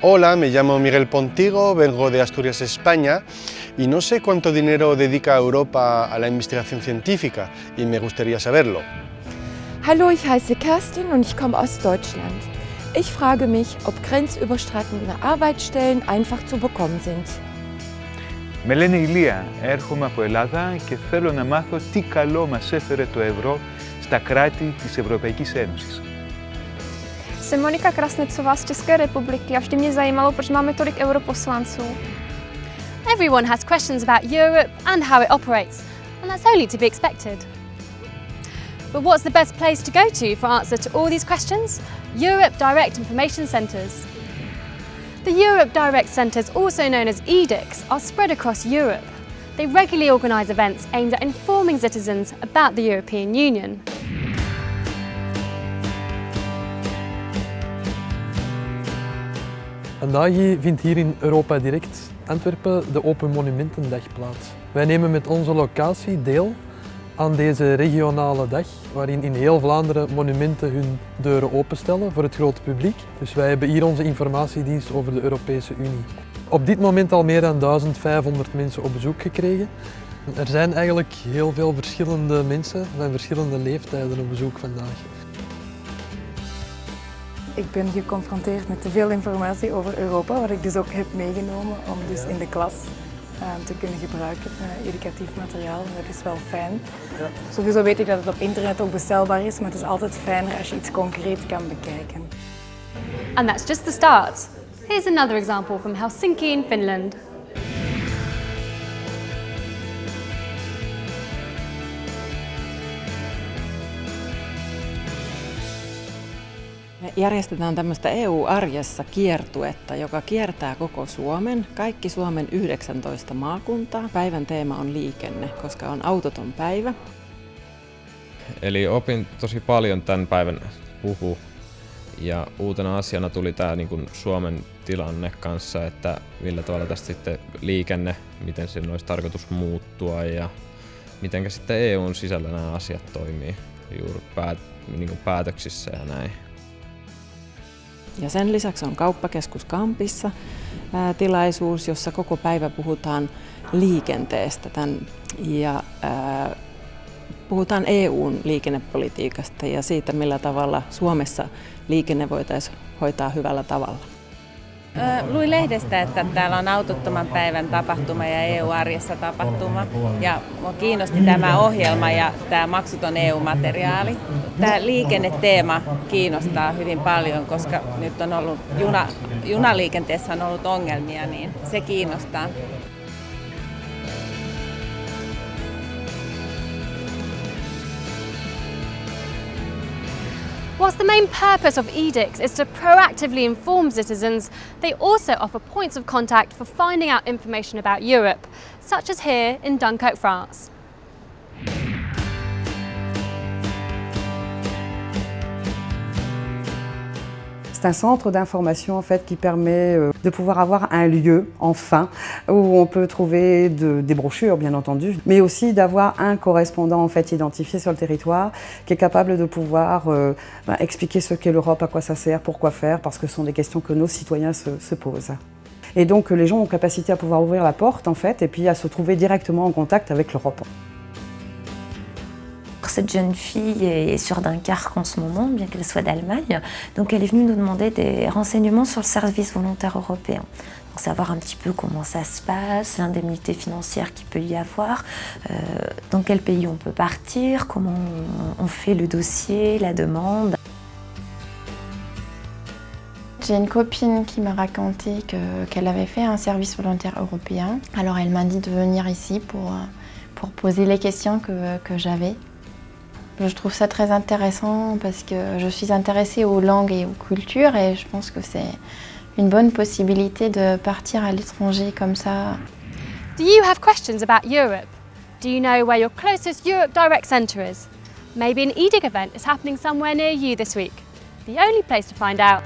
Hola, me llamo Miguel Pontigo, vengo de Asturias, España, y no sé cuánto dinero dedica Europa a la investigación científica, y me gustaría saberlo. Hallo, ich heiße Kerstin und ich komme aus Deutschland. Ich frage mich, ob grenzüberschreitende Arbeitsstellen einfach zu bekommen sind. Με λένε Ηλία, έρχομαι από Ελλάδα και θέλω να μάθω τι καλό μας έφερε το ευρώ στα κράτη της Ευρωπαϊκής Ένωσης. Jsem Monika Krasnicová z České republiky a vždy mě zajímalo, proč máme tolik europoslanců. Everyone has questions about Europe and how it operates, and that's only to be expected. But what's the best place to go to for answer to all these questions? Europe Direct Information Centres. The Europe Direct Centres, also known as EDICs, are spread across Europe. They regularly organise events aimed at informing citizens about the European Union. Vandaag vindt hier in Europa Direct Antwerpen de Open Monumentendag plaats. Wij nemen met onze locatie deel aan deze regionale dag, waarin in heel Vlaanderen monumenten hun deuren openstellen voor het grote publiek. Dus wij hebben hier onze informatiedienst over de Europese Unie. Op dit moment al meer dan 1500 mensen op bezoek gekregen. Er zijn eigenlijk heel veel verschillende mensen van verschillende leeftijden op bezoek vandaag. Ik ben geconfronteerd met te veel informatie over Europa, wat ik dus ook heb meegenomen om dus in de klas te kunnen gebruiken, educatief materiaal. En dat is wel fijn. Sowieso weet ik dat het op internet ook bestelbaar is, maar het is altijd fijner als je iets concreet kan bekijken. And that's just the start. Here's another example from Helsinki in Finland. Me järjestetään tämmöistä EU-arjessa kiertuetta, joka kiertää koko Suomen, kaikki Suomen 19 maakuntaa. Päivän teema on liikenne, koska on autoton päivä. Eli opin tosi paljon tämän päivän puhu ja uutena asiana tuli tämä niin kuin Suomen tilanne kanssa, että millä tavalla tästä sitten liikenne, miten sen olisi tarkoitus muuttua ja miten sitten EUn sisällä nämä asiat toimii juuri niin kuin päätöksissä ja näin. Ja sen lisäksi on kauppakeskus Kampissa tilaisuus, jossa koko päivä puhutaan liikenteestä ja puhutaan EUn liikennepolitiikasta ja siitä, millä tavalla Suomessa liikenne voitaisiin hoitaa hyvällä tavalla. Luin lehdestä, että täällä on autottoman päivän tapahtuma ja EU-arjessa tapahtuma. Ja minua kiinnosti tämä ohjelma ja tämä maksuton EU-materiaali. Tämä liikenneteema kiinnostaa hyvin paljon, koska nyt on ollut junaliikenteessä on ollut ongelmia, niin se kiinnostaa. Whilst the main purpose of EDICs is to proactively inform citizens, they also offer points of contact for finding out information about Europe, such as here in Dunkirk, France. C'est un centre d'information en fait qui permet de pouvoir avoir un lieu, enfin, où on peut trouver des brochures bien entendu, mais aussi d'avoir un correspondant en fait identifié sur le territoire qui est capable de pouvoir expliquer ce qu'est l'Europe, à quoi ça sert, pourquoi faire, parce que ce sont des questions que nos citoyens se posent. Et donc les gens ont capacité à pouvoir ouvrir la porte en fait et puis à se trouver directement en contact avec l'Europe. Cette jeune fille est sur Dunkerque en ce moment, bien qu'elle soit d'Allemagne. Donc elle est venue nous demander des renseignements sur le service volontaire européen. Donc savoir un petit peu comment ça se passe, l'indemnité financière qu'il peut y avoir, dans quel pays on peut partir, comment on fait le dossier, la demande. J'ai une copine qui m'a raconté qu'elle avait fait un service volontaire européen. Alors elle m'a dit de venir ici pour poser les questions que j'avais. Je trouve ça très intéressant parce que je suis intéressée aux langues et aux cultures et je pense que c'est une bonne possibilité de partir à l'étranger comme ça. Do you have questions about Europe? Do you know where your closest Europe Direct Centre is? Maybe an EDIC event is happening somewhere near you this week. The only place to find out